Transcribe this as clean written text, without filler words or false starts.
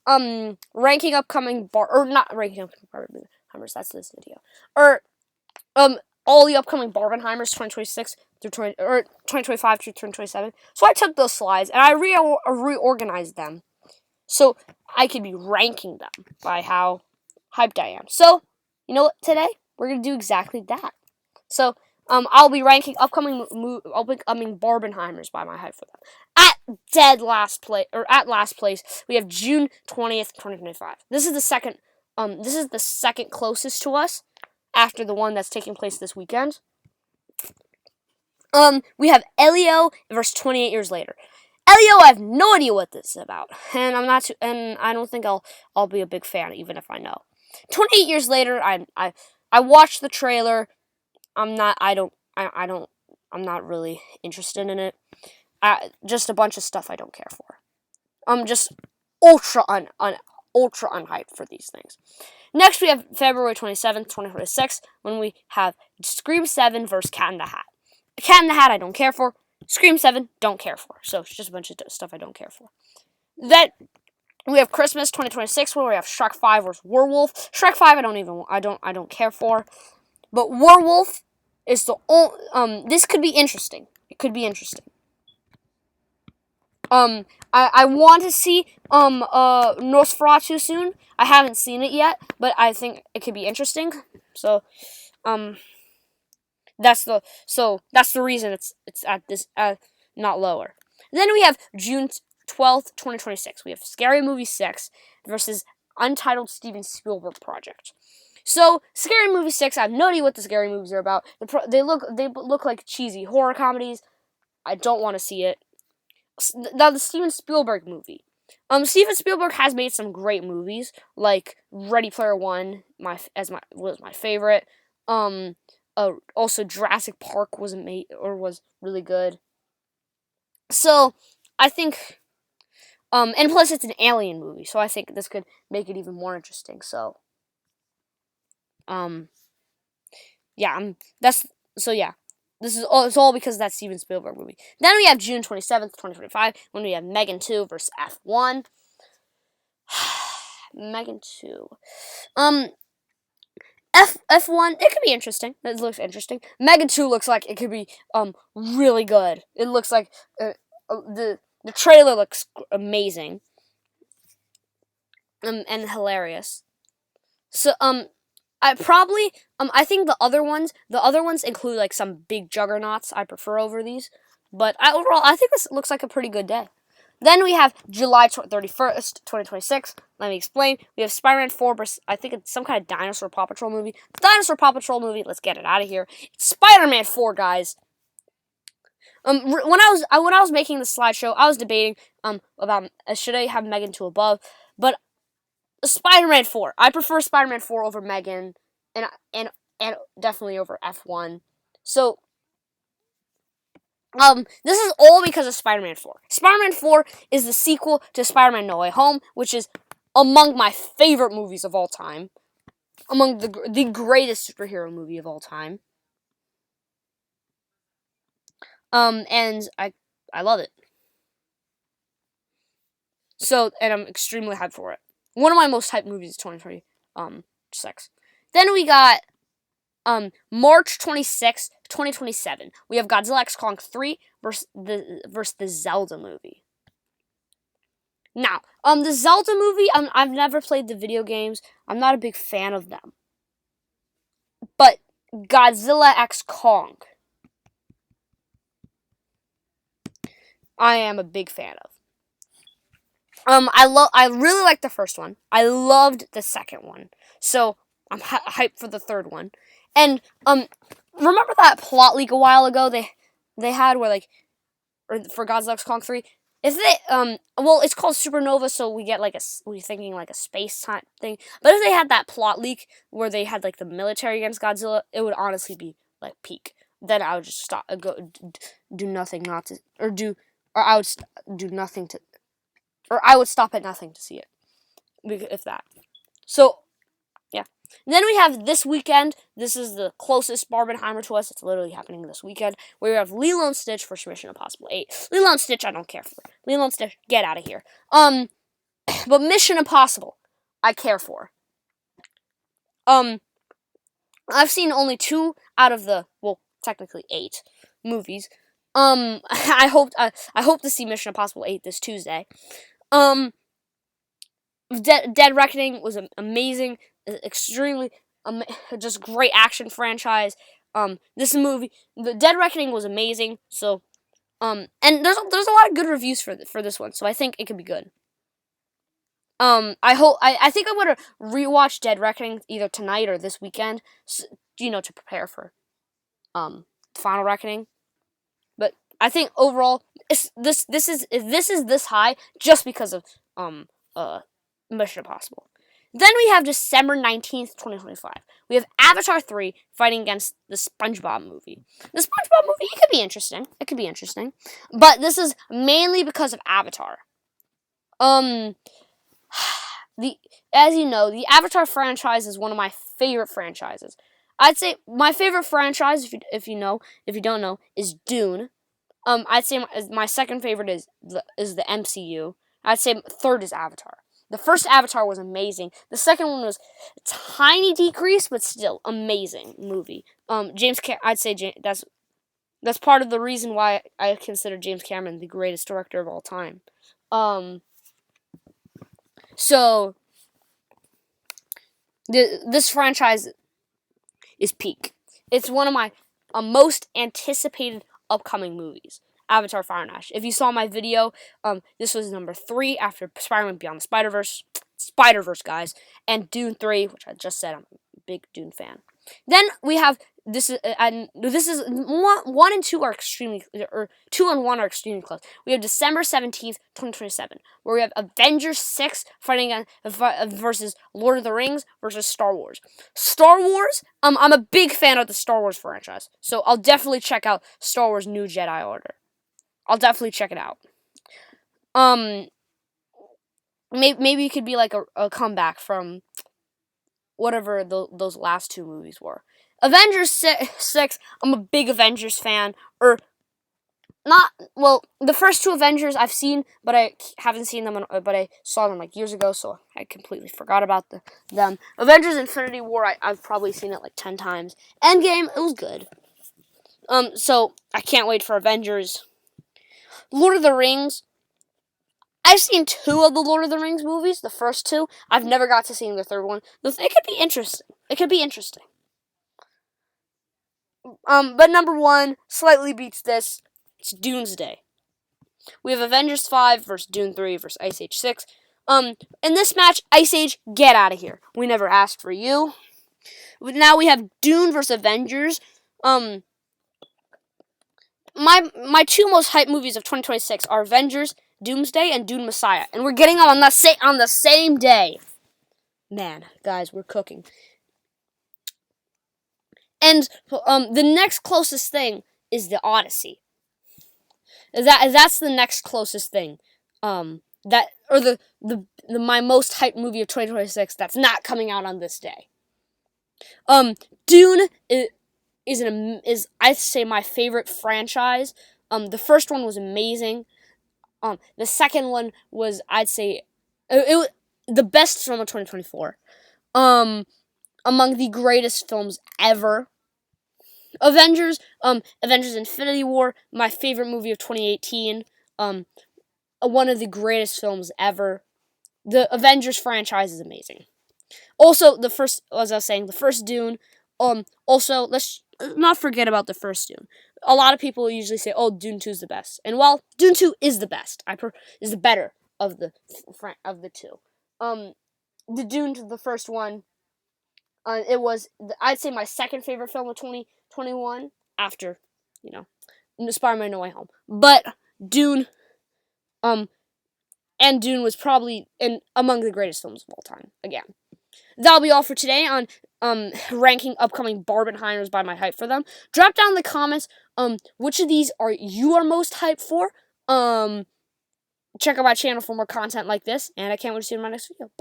ranking upcoming or not ranking upcoming Barbenheimers. That's this video. Or all the upcoming Barbenheimers 2026 through 2025 through 2027. So I took those slides and I reorganized them so I could be ranking them by how hyped I am. So you know what? Today we're gonna do exactly that. So I'll be ranking upcoming Barbenheimers by my hype for them. At last place, we have June 20th, 2025. This is the second. This is the second closest to us after the one that's taking place this weekend. We have Elio versus 28 Years Later. Elio, I have no idea what this is about, and I don't think I'll be a big fan even if I know. 28 Years Later, I watched the trailer. I'm not really interested in it. Just a bunch of stuff I don't care for. I'm just ultra unhyped for these things. Next, we have February 27th, 2026, when we have Scream 7 versus Cat in the Hat. Cat in the Hat, I don't care for. Scream 7, don't care for. So it's just a bunch of stuff I don't care for. Then we have Christmas 2026, where we have Shrek 5 versus Werewolf. Shrek 5, I don't care for. But Werewolf is the only. This could be interesting. It could be interesting. I want to see Nosferatu soon. I haven't seen it yet, but I think it could be interesting. So, that's the reason it's at this not lower. Then we have June 12th, 2026. We have Scary Movie 6 versus Untitled Steven Spielberg Project. So, Scary Movie 6, I have no idea what the scary movies are about. They look like cheesy horror comedies. I don't want to see it. Now, the Steven Spielberg movie. Steven Spielberg has made some great movies, like Ready Player One, was my favorite. Also Jurassic Park was really good. So, I think, and plus it's an alien movie, so I think this could make it even more interesting. So, yeah, This is all, it's all because of that Steven Spielberg movie. Then we have June 27th, 2025, when we have Megan 2 versus F1. Megan 2. F1, it could be interesting. It looks interesting. Megan 2 looks like it could be really good. It looks like the trailer looks amazing. And hilarious. So I think the other ones include like some big juggernauts I prefer over these. But overall, I think this looks like a pretty good day. Then we have July 31st, 2026. Let me explain. We have Spider-Man 4 versus, I think it's some kind of Dinosaur Paw Patrol movie. The Dinosaur Paw Patrol movie, let's get it out of here. It's Spider-Man 4, guys. When I was making the slideshow, I was debating about should I have Megan 2 above, but Spider-Man 4. I prefer Spider-Man 4 over Megan, and definitely over F1. So, this is all because of Spider-Man 4. Spider-Man 4 is the sequel to Spider-Man No Way Home, which is among my favorite movies of all time. Among the greatest superhero movie of all time. And I love it. So, and I'm extremely hyped for it. One of my most hyped movies of 2026. Then we got March 26th, 2027. We have Godzilla x Kong 3 versus the Zelda movie. Now, the Zelda movie, I've never played the video games. I'm not a big fan of them. But Godzilla x Kong, I am a big fan of. I really liked the first one. I loved the second one. So, I'm hyped for the third one. And, remember that plot leak a while ago they had where, like, or for Godzilla x Kong 3? If they, well, it's called Supernova, so we get, like, we're thinking, like, a space type thing. But if they had that plot leak where they had, like, the military against Godzilla, it would honestly be, like, peak. Then I would just do nothing not to, or I would do nothing to, or I would stop at nothing to see it. If that. So, yeah. And then we have this weekend. This is the closest Barbenheimer to us. It's literally happening this weekend. Where we have Lilo and Stitch for Mission Impossible 8. Lilo and Stitch, I don't care for. Lilo and Stitch, get out of here. But Mission Impossible, I care for. I've seen only 2 out of the, well, technically 8 movies. I hope to see Mission Impossible 8 this Tuesday. Dead Reckoning was amazing, extremely just great action franchise. This movie, the Dead Reckoning was amazing. So, and there's a lot of good reviews for this one, so I think it could be good. I think I'm gonna rewatch Dead Reckoning either tonight or this weekend, to prepare for Final Reckoning. But I think overall, this is this high just because of Mission Impossible. Then we have December 19th, 2025. We have Avatar 3 fighting against the SpongeBob movie. The SpongeBob movie, it could be interesting. It could be interesting. But this is mainly because of Avatar. As you know, the Avatar franchise is one of my favorite franchises. I'd say my favorite franchise, if you don't know, is Dune. I'd say my second favorite is the MCU. I'd say third is Avatar. The first Avatar was amazing. The second one was a tiny decrease, but still amazing movie. I'd say that's part of the reason why I consider James Cameron the greatest director of all time. So this franchise is peak. It's one of my most anticipated upcoming movies. Avatar: Fire and Ash. If you saw my video, this was number 3 after Spider-Man Beyond the Spider-Verse, guys, and Dune 3, which I just said I'm a big Dune fan. Then we have this is one and 2 are extremely, or 2 and 1 are extremely close. We have December 17th, 2027, where we have Avengers 6 fighting versus Lord of the Rings versus Star Wars. Star Wars, I'm a big fan of the Star Wars franchise, so I'll definitely check out Star Wars New Jedi Order. I'll definitely check it out. Maybe it could be like a comeback from whatever those last 2 movies were. Avengers 6, I'm a big Avengers fan. The first 2 Avengers I've seen, but I haven't seen them, but I saw them like years ago, so I completely forgot about them. Avengers Infinity War, I've probably seen it like 10 times. Endgame, it was good. So I can't wait for Avengers. Lord of the Rings, I've seen 2 of the Lord of the Rings movies, the first 2. I've never got to see the third one. It could be interesting. But number 1 slightly beats this. It's Doomsday. We have Avengers 5 versus Dune 3 versus Ice Age 6. In this match, Ice Age, get out of here. We never asked for you. Now we have Dune versus Avengers. My 2 most hyped movies of 2026 are Avengers, Doomsday, and Dune Messiah, and we're getting them on the same day. Man, guys, we're cooking. And the next closest thing is the Odyssey. That's the next closest thing. My most hyped movie of 2026 that's not coming out on this day. Dune is I'd say my favorite franchise. The first one was amazing. The second one was, I'd say, it was the best film of 2024. Among the greatest films ever. Avengers Infinity War, my favorite movie of 2018. One of the greatest films ever. The Avengers franchise is amazing. Also, the first Dune. Also, let's not forget about the first Dune. A lot of people usually say, "Oh, Dune 2 is the best," and well, Dune 2 is the best. Is the better of the 2. The Dune, the first one, it was, I'd say, my second favorite film of 2021 after, Spider-Man No Way Home. But Dune, and Dune was probably among the greatest films of all time. Again, that'll be all for today on ranking upcoming Barbenheimers by my hype for them. Drop down in the comments which of these you are most hyped for. Check out my channel for more content like this, and I can't wait to see you in my next video. Bye.